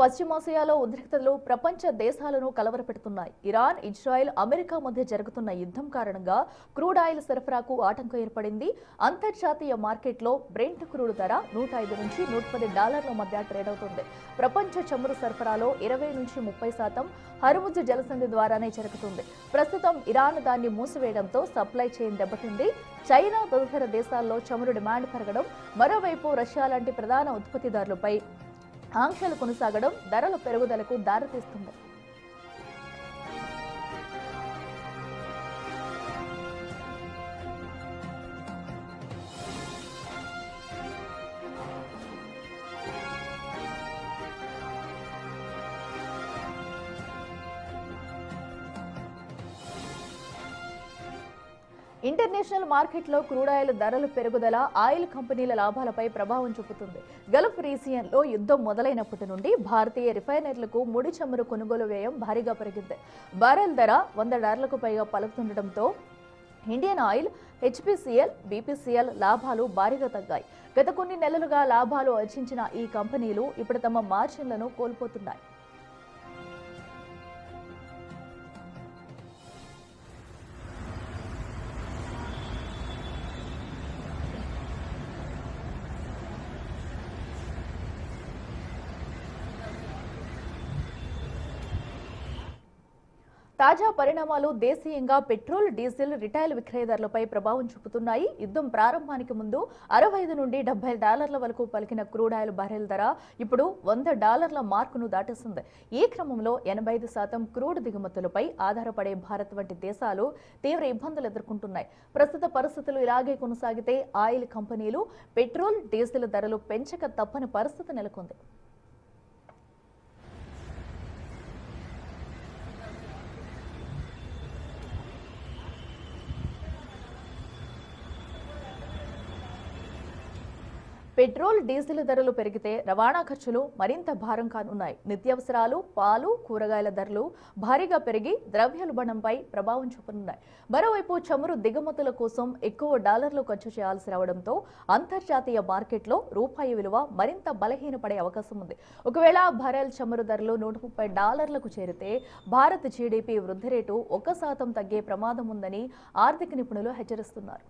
పశ్చిమాసియాలో ఉద్రిక్తతలు ప్రపంచ దేశాలను కలవరపెడుతున్నాయి. ఇరాన్, ఇజ్రాయెల్, అమెరికా మధ్య జరుగుతున్న యుద్ధం కారణంగా క్రూడ్ ఆయిల్ సరఫరాకు ఆటంకం ఏర్పడింది. అంతర్జాతీయ మార్కెట్లో బ్రెంట్ క్రూడ్ ధర $105 నుంచి $110 మధ్య ట్రేడ్ అవుతుంది. ప్రపంచ చమురు సరఫరాలో 20 నుంచి 30% హర్ముజ్ జలసంధి ద్వారానే జరుగుతుంది. ప్రస్తుతం ఇరాన్ దాన్ని మూసివేయడంతో సప్లై చైన్ దెబ్బతింది. చైనా తదితర దేశాల్లో చమురు డిమాండ్ పెరగడం, మరోవైపు రష్యా లాంటి ప్రధాన ఉత్పత్తిదారులపై ఆంక్షలు కొనసాగడం ధరల పెరుగుదలకు దారితీస్తుంది. ఇంటర్నేషనల్ మార్కెట్లో క్రూడ్ ఆయిల్ ధరల పెరుగుదల ఆయిల్ కంపెనీల లాభాలపై ప్రభావం చూపుతుంది. గల్ఫ్ రీజియన్లో యుద్ధం మొదలైనప్పటి నుండి భారతీయ రిఫైనరీలకు ముడి చమురు కొనుగోలు వ్యయం భారీగా పెరిగింది. బారెల్ ధర $100కు పైగా పలుకుతుండటంతో ఇండియన్ ఆయిల్, హెచ్పీసీఎల్, బీపీసీఎల్ లాభాలు భారీగా తగ్గాయి. గత కొన్ని నెలలుగా లాభాలు ఆర్జించిన ఈ కంపెనీలు ఇప్పుడు తమ మార్జిన్లను కోల్పోతున్నాయి. తాజా పరిణామాలు దేశీయంగా పెట్రోల్, డీజిల్ రిటైల్ విక్రయదారులపై ప్రభావం చూపుతున్నాయి. యుద్ధం ప్రారంభానికి ముందు $65 నుండి $70 వరకు పలికిన క్రూడ్ ఆయిల్ బారెల్ ధర ఇప్పుడు $100 మార్కును దాటేసింది. ఈ క్రమంలో 85% క్రూడ్ దిగుమతులపై ఆధారపడే భారత్ వంటి దేశాలు తీవ్ర ఇబ్బందులు ఎదుర్కొంటున్నాయి. ప్రస్తుత పరిస్థితులు ఇలాగే కొనసాగితే ఆయిల్ కంపెనీలు పెట్రోల్, డీజిల్ ధరలు పెంచక తప్పని పరిస్థితి నెలకొంది. పెట్రోల్, డీజిల్ ధరలు పెరిగితే రవాణా ఖర్చులు మరింత భారం కానున్నాయి. నిత్యావసరాలు, పాలు, కూరగాయల ధరలు భారీగా పెరిగి ద్రవ్యోల్బణంపై ప్రభావం చూపనున్నాయి. మరోవైపు చమురు దిగుమతుల కోసం ఎక్కువ డాలర్లు ఖర్చు చేయాల్సి రావడంతో అంతర్జాతీయ మార్కెట్లో రూపాయి విలువ మరింత బలహీనపడే అవకాశం ఉంది. ఒకవేళ బారెల్ చమురు ధరలు $130కు చేరితే భారత్ జీడీపీ వృద్ధి రేటు 1% తగ్గే ప్రమాదం ఉందని ఆర్థిక నిపుణులు హెచ్చరిస్తున్నారు.